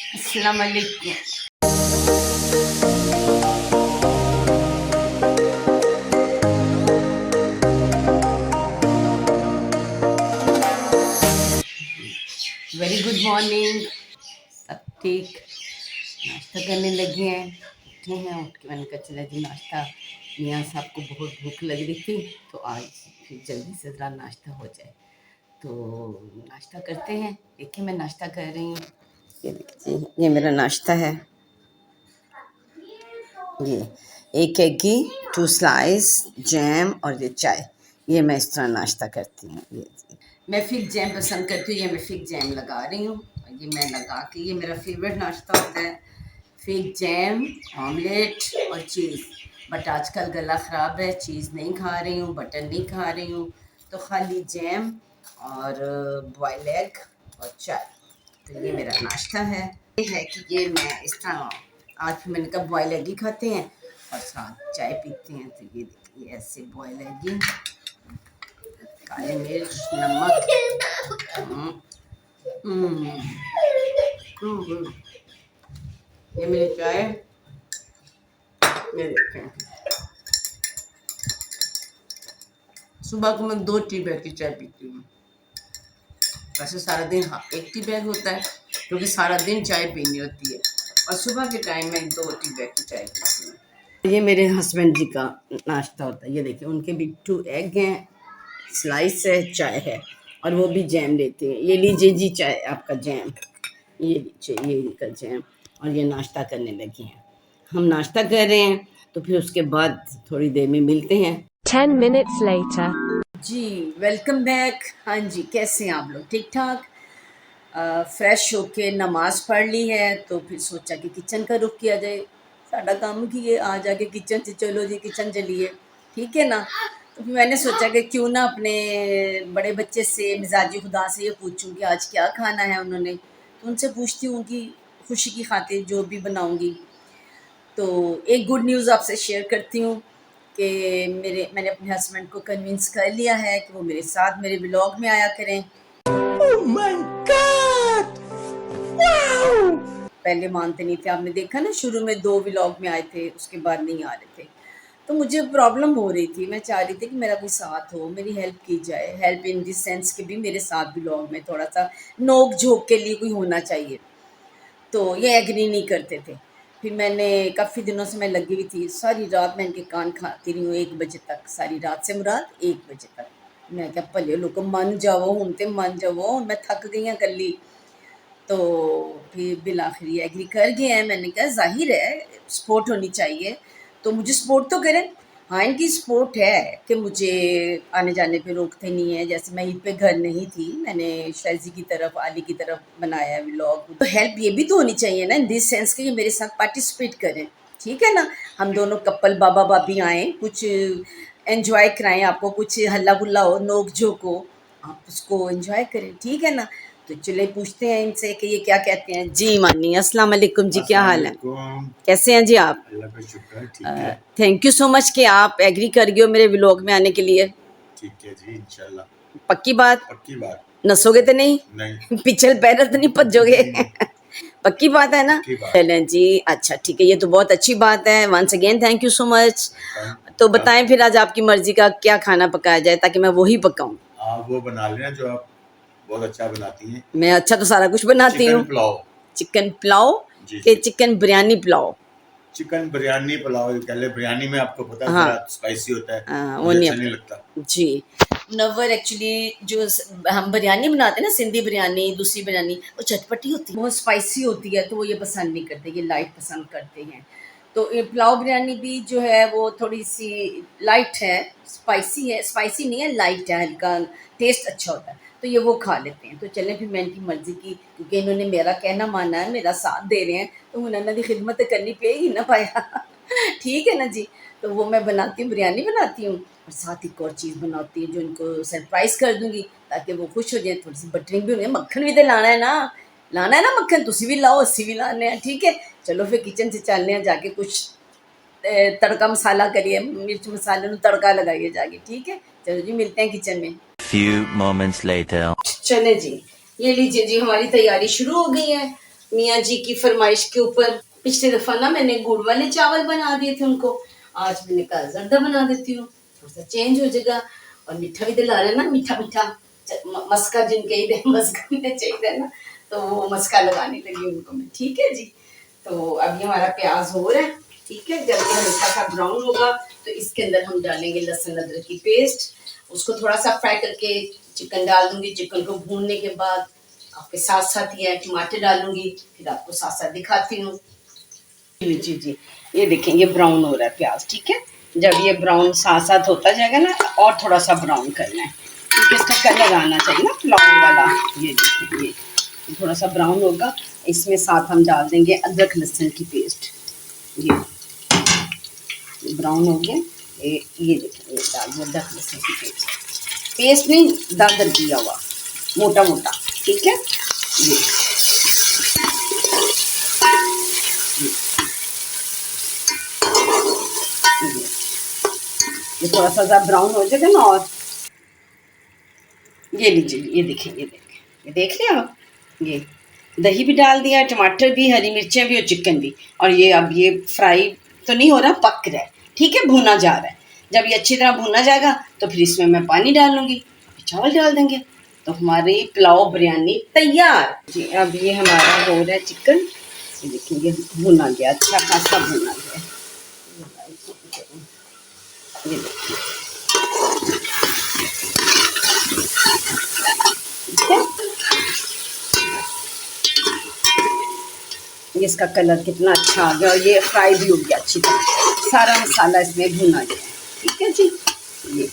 अस्सलाम वालेकुम। Very good morning. सब ठीक, नाश्ता करने लगे हैं, उठे हैं। उठ के मैंने कहा चला जी नाश्ता, मियाँ साहब को बहुत भूख लग रही थी तो आज फिर जल्दी से ज़रा नाश्ता हो जाए, तो नाश्ता करते हैं। देखिए मैं नाश्ता कर रही हूँ, ये देखिए ये मेरा नाश्ता है। ये एक एगी, 2 स्लाइस, जैम और ये चाय। ये मैं इस तरह नाश्ता करती हूँ। ये मैं फिग जैम पसंद करती हूँ, ये मैं फिग जैम लगा रही हूँ। ये मैं लगा के, ये मेरा फेवरेट नाश्ता होता है, फिग जैम, ऑमलेट और चीज़। बट आजकल गला ख़राब है, चीज़ नहीं खा रही हूँ, बटर नहीं खा रही हूँ, तो खाली जैम और बॉयल एग और चाय। तो ये मेरा नाश्ता है। ये है कि ये मैं इस तरह आज फिर मैंने कहा बॉयल एग ही खाते हैं और साथ चाय पीते हैं। तो ये देखिए ऐसे बॉयल एग ही, काली मिर्च, नमक। ये मेरी चाय, ये देखें। सुबह को मैं 2 टी बैग की चाय पीती हूँ। वैसे सारा दिन हाँ 1 टी बैग होता है, क्योंकि सारा दिन चाय पीनी होती है, और सुबह के टाइम में 2 टी बैग की चाय पीती हूँ। ये मेरे हस्बैंड जी का नाश्ता होता है। ये देखिए उनके भी 2 एग हैं, स्लाइस है, चाय है, और वो भी जैम लेते हैं। ये लीजिए जी चाय, आपका जैम, ये लीजिए ये इनका जैम। और ये नाश्ता करने लगे हैं, हम नाश्ता कर रहे हैं, तो फिर उसके बाद थोड़ी देर में मिलते हैं। 10 minutes later. जी वेलकम बैक। हाँ जी, कैसे हैं आप लोग? ठीक ठाक। फ्रेश होके नमाज पढ़ ली है, तो फिर सोचा कि किचन का रुख किया जाए। साडा काम की ये आ जाके किचन से, चलो जी किचन चलिए, ठीक है ना। तो फिर मैंने सोचा कि क्यों ना अपने बड़े बच्चे से, मिजाजी खुदा से ये पूछूं कि आज क्या खाना है उन्होंने। तो उनसे पूछती हूँ कि खुशी की खातिर जो भी बनाऊंगी। तो एक गुड न्यूज़ आपसे शेयर करती हूँ कि मैंने अपने हस्बैंड को कन्विंस कर लिया है कि वो मेरे साथ मेरे व्लॉग में आया करें। Oh my God! Wow! पहले मानते नहीं थे, आपने देखा ना, शुरू में 2 व्लॉग में आए थे, उसके बाद नहीं आ रहे थे। तो मुझे प्रॉब्लम हो रही थी, मैं चाह रही थी कि मेरा कोई साथ हो, मेरी हेल्प की जाए। हेल्प इन दिस सेंस कि भी मेरे साथ व्लॉग में थोड़ा सा नोक झोंक के लिए कोई होना चाहिए। तो ये एग्री नहीं करते थे। फिर मैंने काफ़ी दिनों से मैं लगी हुई थी, सारी रात मैं इनके कान खाती रही हूँ 1 बजे तक, सारी रात से मुराद 1 बजे तक। मैं क्या भले लोग मन जाओ, हूँ तो मन जाओ, मैं थक गई हाँ कल्ली। तो फिर बिल आखिरी एग्री कर गए हैं। मैंने कहा जाहिर है सपोर्ट होनी चाहिए, तो मुझे सपोर्ट तो करें। हाँ इनकी सपोर्ट है कि मुझे आने जाने पे रोकते नहीं है। जैसे मैं ईद पे घर नहीं थी, मैंने शैज़ी की तरफ, आली की तरफ बनाया है व्लॉग। तो हेल्प ये भी तो होनी चाहिए ना, इन दिस सेंस कि ये मेरे साथ पार्टिसिपेट करें, ठीक है ना। हम दोनों कपल बाबा भाभी आएँ, कुछ एन्जॉय कराएँ, आपको कुछ हल्ला गुल्ला हो, नोक झोंक हो, आप उसको एन्जॉय करें, ठीक है ना। तो चलिए पूछते हैं इनसे कि ये क्या कहते हैं। जी मानी, अस्सलाम वालेकुम जी, क्या हाल है, कैसे हैं जी आप? अल्लाह का शुक्र है, ठीक है। थैंक यू सो मच कि आप एग्री कर गए हो मेरे व्लॉग में आने के लिए। ठीक है जी, इंशाल्लाह। पक्की बात? पक्की बात। नसोगे तो नहीं? नहीं। पिछल पैर तो नहीं भजोगे? पक्की बात है ना? पक्की बात। चलें जी, अच्छा ठीक है, ये तो बहुत अच्छी बात है। Once again thank you so much. तो हाँ, बताएं फिर आज आपकी मर्जी का क्या खाना पकाया जाए, ताकि मैं वही पकाऊं। आप वो बना लेना जो आप बहुत अच्छा बनाती हैं। मैं अच्छा तो सारा कुछ बनाती चिकन हूँ। पुलाव। चिकन पुलाव जी के जी। चिकन बिरयानी पुलाव? चिकन बिरयानी पुलाव कह ले। बिरयानी में आपको पता है हाँ जरा स्पाइसी होता है, वो मुझे नहीं अच्छा नहीं आता लगता। जी। नवर एक्चुअली जो हम बिरयानी बनाते हैं ना, सिंधी बिरयानी, दूसरी बिरयानी, वो चटपटी होती है, वो स्पाइसी होती है, तो वो ये पसंद नहीं करते, ये लाइट पसंद करते हैं। तो ये पुलाव बिरयानी भी जो है वो थोड़ी सी लाइट है, स्पाइसी है, स्पाइसी नहीं है, लाइट है, हल्का टेस्ट अच्छा होता है, तो ये वो खा लेते हैं। तो चलें फिर मैं इनकी मर्ज़ी की, क्योंकि इन्होंने मेरा कहना माना है, मेरा साथ दे रहे हैं, तो उन्होंने भी खिदमत तो करनी पड़ेगी ना पाया। ठीक है ना जी। तो वो मैं बनाती हूँ, बिरयानी बनाती हूँ, और साथ एक और चीज़ बनाती हूँ जो इनको सरप्राइज़ कर दूँगी, ताकि वो खुश हो जाए। थोड़ी सी बटरिंग भी होनी है, मक्खन भी तो लाना है ना, लाना है ना मक्खन, तुसी भी लाओ, अस्सी भी लाने हैं, ठीक है। चलो फिर किचन से चलने हैं, जाके कुछ तड़का मसाला करिए, मिर्च मसाले में तड़का लगाइए जाके, ठीक है। चलो जी मिलते हैं किचन में। Few moments later. चले जी, ये लीजिए जी, हमारी तैयारी शुरू हो गई है। मियाँ जी की फरमाइश के ऊपर। पिछली दफा ना मैंने गुड़ वाले चावल बना दिए थे उनको, आज मैंने कहा जर्दा बना देती हूँ, थोड़ा सा चेंज हो जाएगा। और मीठा भी दिला रहे ना, मीठा मीठा मस्का जिनके ही मस्का में चाहिए ना, तो वो मस्का लगाने लगी उनको मैं। ठीक है जी। तो अभी हमारा प्याज हो रहा है, ठीक है। जब ये हल्का सा ब्राउन होगा तो इसके अंदर हम डालेंगे लहसुन अदरक की पेस्ट, उसको थोड़ा सा फ्राई करके चिकन डाल दूंगी। चिकन को भूनने के बाद आपके साथ साथ ये टमाटर डालूंगी, फिर आपको साथ साथ दिखाती हूँ। जी जी जी, ये देखें ये ब्राउन हो रहा है प्याज, ठीक है। जब ये ब्राउन साथ साथ होता जाएगा ना, और थोड़ा सा ब्राउन करना है क्योंकि इसका कलर आना चाहिए ना पुलाव वाला। ये देखिए ये थोड़ा सा ब्राउन होगा, इसमें साथ हम डाल देंगे अदरक लहसुन की पेस्ट। ये ब्राउन हो गया, ये देखिए ये डाल दिया अदरक लहसुन की पेस्ट नहीं, दादर किया हुआ मोटा मोटा, ठीक है। ये थोड़ा सा ज़्यादा ब्राउन हो जाएगा ना, और ये लीजिए, ये देख लिया आप। ये दही भी डाल दिया, टमाटर भी, हरी मिर्चें भी और चिकन भी। और ये अब ये फ्राई तो नहीं हो रहा, पक रहा है, ठीक है, भुना जा रहा है। जब ये अच्छी तरह भुना जाएगा तो फिर इसमें मैं पानी डाल लूँगी, चावल डाल देंगे, तो हमारी पुलाव बिरयानी तैयार जी। अब ये हमारा हो रहा है चिकन, ये देखिए ये भुना गया, अच्छा खासा भुना गया। ये देखिए, ठीक है। इसका कलर कितना अच्छा आ गया, और ये फ्राई भी हो गया अच्छी तरह, सारा मसाला इसमें भुना गया, ठीक है जी। ये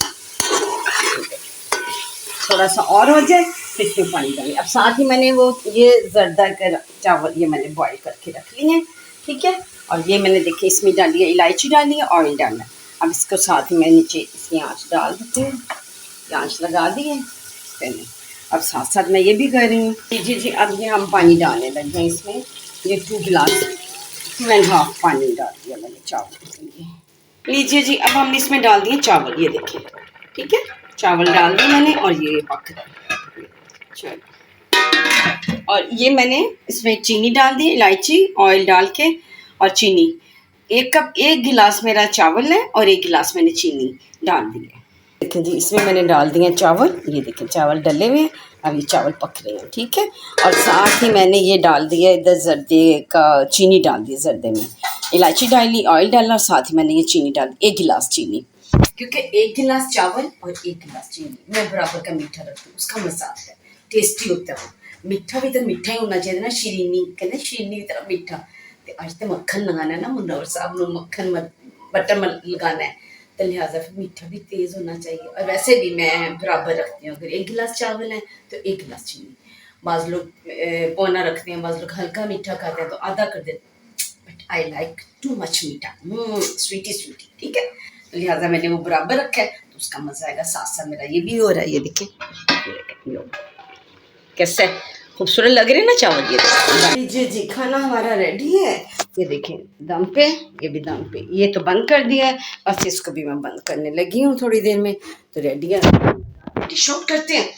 थोड़ा सा और हो जाए फिर इसमें पानी डालें। अब साथ ही मैंने वो ये जर्दा का चावल ये मैंने बॉईल करके रख लिए हैं, ठीक है। और ये मैंने देखिए इसमें डाली है इलायची, डाली है ऑयल डालना। अब इसको साथ ही मैं नीचे इसकी आँच डाल देती हूँ, आँच लगा दी है मैंने। अब साथ साथ मैं ये भी कर रही हूँ जी जी। अब ये हम पानी डालने लगे हैं इसमें, ये 2 गिलास 2.5 पानी डाल दिया मैंने चावल के लिए। लीजिए जी, अब हमने इसमें डाल दिए चावल, ये देखिए, ठीक है। चावल डाल दिए मैंने और ये पक रहा है, चलो। और ये मैंने इसमें चीनी डाल दी, इलायची ऑयल डाल के और चीनी। 1 कप 1 गिलास मेरा चावल है और 1 गिलास मैंने चीनी डाल दी है। देखिए जी, इसमें मैंने डाल दिए चावल, ये देखिए चावल डले हुए हैं। अब ये चावल पक रहे हैं, ठीक है। और साथ ही मैंने ये डाल दिया इधर जर्दे का, चीनी डाल दी जर्दे में, इलायची डाली, ऑयल डाला और साथ ही मैंने ये चीनी डाल दी, 1 गिलास चीनी, क्योंकि 1 गिलास चावल और 1 गिलास चीनी मैं बराबर का मीठा रखती हूँ, उसका मजा आता है, टेस्टी होता है वो। मीठा भी तो मीठा ही होना चाहिए ना, शीरीनी कहते शीरीनी की तरह मीठा। तो आज तो मक्खन लगाना है ना मुंडावर साहब ने, मक्खन बटर लगाना है, तो लिहाजा फिर मीठा भी तेज़ होना चाहिए। और वैसे भी मैं बराबर रखती हूँ, अगर 1 गिलास चावल है तो 1 गिलास चीनी। बाज़ लोग पौना रखते हैं, बाज़ लोग हल्का मीठा खाते हैं तो आधा कर देते, but I like too much मीठा, स्वीटी स्वीटी, ठीक है। तो लिहाजा मैंने वो बराबर रखा है, तो उसका मज़ा आएगा। साथ साथ मेरा ये भी हो रहा है, ये देखिए कैसे खूबसूरत लग रहे हैं ना चावल। ये जी जी, खाना हमारा रेडी है, ये देखें दम पे, ये भी दम पे। ये तो बंद कर दिया है, बस इसको भी मैं बंद करने लगी हूँ थोड़ी देर में, तो रेडी है। डिश आउट करते हैं,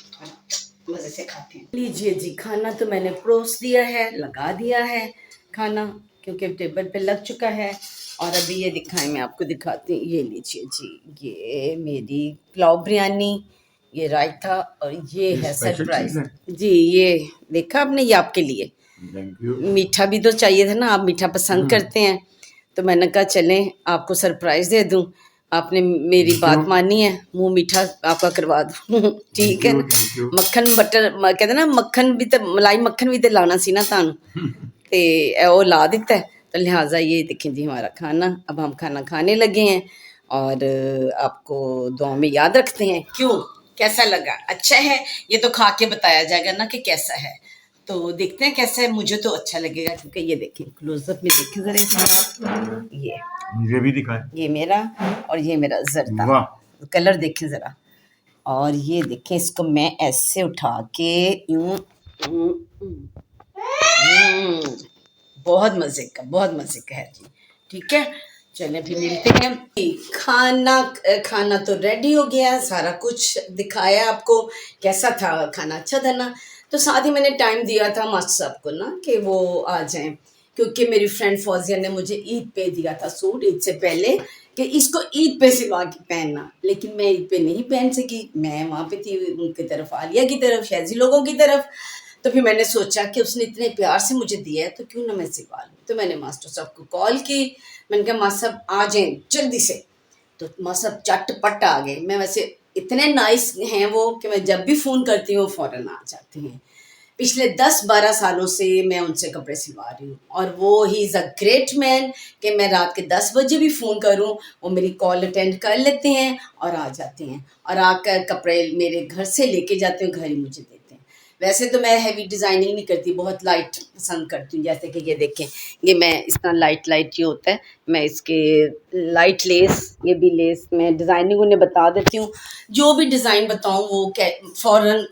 मज़े से खाते हैं। लीजिए जी, खाना तो मैंने परोस दिया है, लगा दिया है खाना, क्योंकि टेबल पे लग चुका है। और अभी ये दिखाएं, मैं आपको दिखाती हूँ। ये लीजिए जी, ये मेरी पुलाव बिरयानी, ये रायता, और ये है सरप्राइज जी। ये देखा आपने, ये आपके लिए। मीठा भी तो चाहिए था ना, आप मीठा पसंद करते हैं, तो मैंने कहा चलें आपको सरप्राइज दे दूं। आपने मेरी बात मानी है, मुंह मीठा आपका करवा दूं ठीक है ना। मक्खन बटर कहते ना, मक्खन भी तो, मलाई मक्खन भी तो लाना सी ना तानू, ते वो ला दिता है। तो लिहाजा ये देखें जी हमारा खाना, अब हम खाना खाने लगे हैं, और आपको दुआ में याद रखते हैं। क्यों, कैसा लगा, अच्छा है, ये तो खा के बताया जाएगा ना कि कैसा है। तो देखते हैं कैसा है, मुझे तो अच्छा लगेगा, क्योंकि ये देखें क्लोजअप में देखें जरा इसमें, ये भी दिखाएं, ये मेरा और ये मेरा जर्दा, कलर देखें ज़रा। और ये देखें, इसको मैं ऐसे उठा के यूं, बहुत मज़े का है जी, ठीक है। चलें फिर मिलते हैं। खाना तो रेडी हो गया, सारा कुछ दिखाया आपको, कैसा था खाना, अच्छा था ना। तो साथ ही मैंने टाइम दिया था मास्टर साहब को ना कि वो आ जाएं, क्योंकि मेरी फ्रेंड फौजिया ने मुझे ईद पे दिया था सूट, ईद से पहले, कि इसको ईद पे सिलवा के पहनना। लेकिन मैं ईद पे नहीं पहन सकी, मैं वहाँ पे थी उनकी तरफ, आलिया की तरफ, शहजी लोगों की तरफ। तो फिर मैंने सोचा कि उसने इतने प्यार से मुझे दिया है तो क्यों ना मैं सिलवा लूँ। तो मैंने मास्टर साहब को कॉल की, मैंने कहा मास्टर साहब आ जाएं जल्दी से। तो मास्टर साहब झटपट आ गए। मैं वैसे इतने नाइस हैं वो कि मैं जब भी फ़ोन करती हूँ फ़ौरन आ जाते हैं। पिछले 10-12 सालों से मैं उनसे कपड़े सिलवा रही हूँ, और वो he is a great man कि मैं रात के 10 बजे भी फ़ोन करूँ, वो मेरी कॉल अटेंड कर लेते हैं और आ जाते हैं, और आकर कपड़े मेरे घर से लेके जाते हैं, घर ही मुझे देते हैं। वैसे तो मैं हैवी डिज़ाइनिंग नहीं करती, बहुत लाइट पसंद करती हूँ। जैसे कि ये देखें, ये मैं इस तरह लाइट लाइट ये होता है, मैं इसके लाइट लेस, ये भी लेस मैं डिज़ाइनिंग उन्हें बता देती हूँ। जो भी डिज़ाइन बताऊँ वो फ़ौरन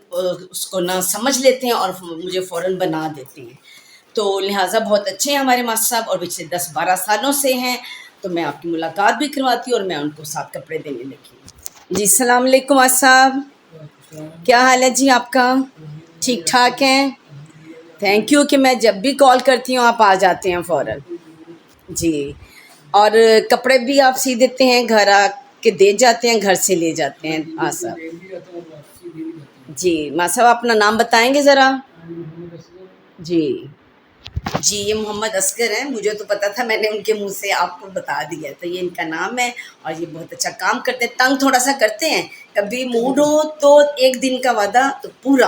उसको ना समझ लेते हैं और मुझे फ़ौरन बना देते हैं। तो लिहाजा बहुत अच्छे हैं हमारे मास्टर साहब, और पिछले 10-12 सालों से हैं। तो मैं आपकी मुलाकात भी करवाती हूँ और मैं उनको साथ कपड़े देने लगी हूँ। जी सलाम अलैकुम मास्टर साहब, क्या हाल है जी आपका? ठीक ठाक हैं? थैंक यू कि मैं जब भी कॉल करती हूँ आप आ जाते हैं फ़ौरन। जी, और कपड़े भी आप सी देते हैं, घर आके दे जाते हैं, घर से ले जाते हैं? हाँ साहब। जी माँ साहब, अपना नाम बताएंगे ज़रा? जी जी, ये मोहम्मद असगर हैं। मुझे तो पता था, मैंने उनके मुंह से आपको बता दिया। तो ये इनका नाम है, और ये बहुत अच्छा काम करते हैं। तंग थोड़ा सा करते हैं, कभी मूड हो तो एक दिन का वादा तो पूरा,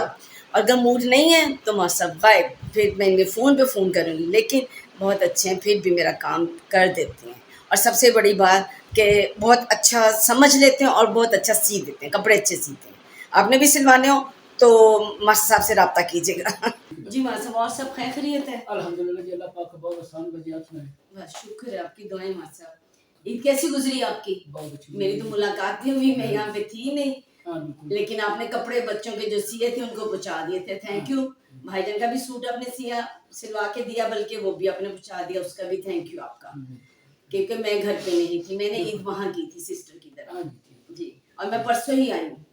और अगर मूड नहीं है तो माशा बाय, फिर मैं इन्हें फ़ोन पे फ़ोन करूँगी। लेकिन बहुत अच्छे हैं, फिर भी मेरा काम कर देते हैं। और सबसे बड़ी बात कि बहुत अच्छा समझ लेते हैं और बहुत अच्छा सी देते हैं, कपड़े अच्छे सीते हैं। आपने भी सिलवाने हो तो मास्टर साहब से रब्ता कीजिएगा। जी मास्टर साहब, और सब खैरियत है? अल्हम्दुलिल्लाह जी, अल्लाह पाक का बहुत आसान बजी आप सुनाए। बस शुक्र है, आपकी दुआएं मास्टर साहब। ईद कैसी गुजरी आपकी? बहुत अच्छी मेरी तो मुलाकात भी हुई, मैं यहाँ पे थी नहीं, हाँ बिल्कुल। लेकिन आपने कपड़े बच्चों के जो सिए थे उनको पहुँचा दिए थे। Thank you. भाईजान का भी सूट आपने सिया, सिलवा के दिया, बल्कि वो भी आपने पहुँचा दिया, उसका भी थैंक यू आपका। क्योंकि मैं घर पे नहीं थी, मैंने ईद वहाँ की थी सिस्टर की हाँ तरफ। जी। जी, और मैं परसों ही आई हूँ।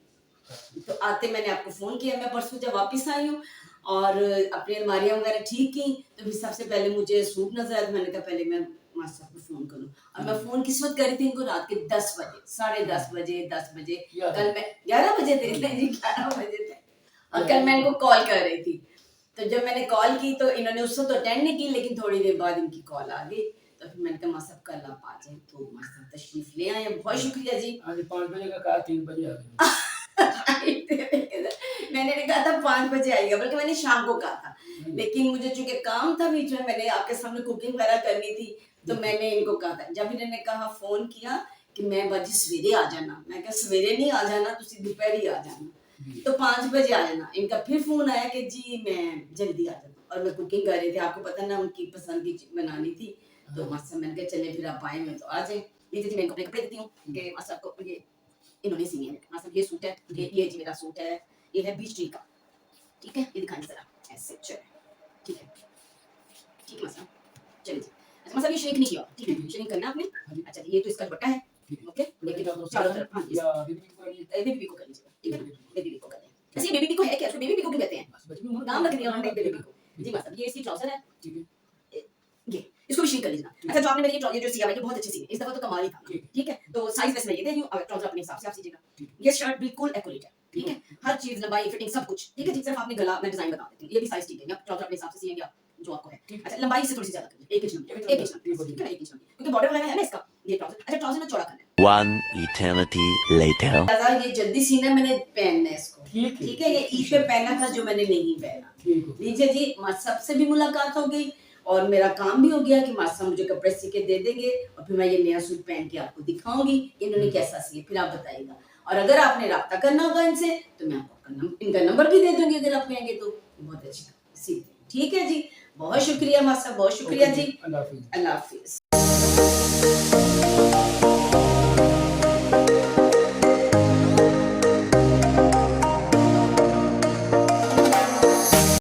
तो आते मैंने आपको फ़ोन किया, मैं परसों जब वापस आई हूँ और अपनी अलमारियाँ वगैरह ठीक की, तो फिर सबसे पहले मुझे सूट नज़र आया, तो मैंने कहा पहले मैं मास्टर साहब को फ़ोन करूँ। और मैं फ़ोन किस वक़्त कर रही थी इनको? रात के 10 बजे, साढ़े 10 बजे, 10 बजे। कल मैं 11 बजे थे, नहीं जी 11 बजे थे, और कल मैं इनको कॉल कर रही थी। तो जब मैंने कॉल की तो इन्होंने उस वक़्त तो अटेंड नहीं की, लेकिन थोड़ी देर बाद इनकी कॉल आ गई। तो फिर मैंने कहा मास्टर साहब कल आप आ जाएँ, तो मास्टर साहब तशरीफ़ ले आए हैं, बहुत शुक्रिया जी। आज 5 बजे का कहा, 3 बजे आ गए। मैंने नहीं कहा था 5 बजे आइएगा, बल्कि मैंने शाम को कहा था। लेकिन मुझे चूंकि काम था बीच में, मैंने आपके सामने कुकिंग वगैरह करनी थी, तो मैंने इनको कहा था। जब इन्होंने कहा, फोन किया कि मैं बाजी सवेरे आ जाना, मैं कहा सवेरे नहीं आ जाना, तुसी दोपहर ही आ जाना, तो 5 बजे आ जाना। इनका फिर फोन आया कि जी मैं जल्दी आ जाता, और मैं कुकिंग कर रही थी, आपको पता ना उनकी पसंद की चीज़ बनानी थी। तो मास्टर मैंने कहा चले फिर आप आए हैं तो आ जाए। ये जी मैं कपड़े देती हूँ कि मास्टर को ये इन्होंने सी है। मतलब ये सूट है, ये जी मेरा सूट है, ये है बीच ट्री का, ठीक है, ये दिखाएंगे जरा ऐसे, चलो ठीक है, ठीक है मसला, चलिए जी। अच्छा मसला ये श्रिंक नहीं किया, ठीक है, श्रिंक करना आपने। अच्छा ये तो इसका दुपट्टा है, ओके, लेकिन चारों तरफ, हाँ या बेबी को कर लीजिएगा, ठीक है, बेबी को कर दें। ऐसे बेबी को है क्या? उसको बेबी को क्यों कहते हैं? नाम रख दिया उन्होंने बेबी को। जी मसला, ये इसकी ट्राउजर है, ये इसको भी श्रिंक कर लीजिए। अच्छा जो आपने मेरी ये जो सिया है, ये बहुत अच्छी सी है, इस दफा तो कमाल ही था, ठीक है। तो साइज वैसे मैं ये दे रही हूँ, और ट्राउजर अपने हिसाब से आप सीजिएगा। ये शर्ट बिल्कुल एक्यूरेट है, ठीक है, हर चीज लंबाई फिटिंग सब कुछ ठीक है जी। सिर्फ आपने गला में डिजाइन बता देती हूँ, ये भी साइज ठीक है, आप ट्राउजर अपने हिसाब से सिएंगे आप जो आपको है। अच्छा लंबाई से थोड़ी सी ज्यादा करिए, 1 इंच लंबी, 1 इंच लंबी, ठीक है, 1 इंच लंबी, क्योंकि बॉर्डर वगैरह है ना इसका, ये ट्राउजर। अच्छा ट्राउजर ना चौड़ा करना है, One eternity later. दादा ये जल्दी सीना, मैंने पहनना है इसको, ठीक है, ये ईद पे पहना था जो मैंने नहीं पहना। लीजिए जी, मास्टर से भी मुलाकात हो गई और मेरा काम भी हो गया कि मास्टर मुझे कपड़े सी के दे देंगे, और फिर मैं ये नया सूट पहन के आपको दिखाऊंगी इन्होंने कैसा सिए, फिर आप बताइएगा। और अगर आपने रब्ता करना होगा इनसे तो मैं आपको इनका नंबर भी दे दूंगी, अगर आप कहेंगे तो। बहुत अच्छा सीते, ठीक है जी, बहुत शुक्रिया मास्टर, बहुत शुक्रिया जी, अल्लाह हाफिज।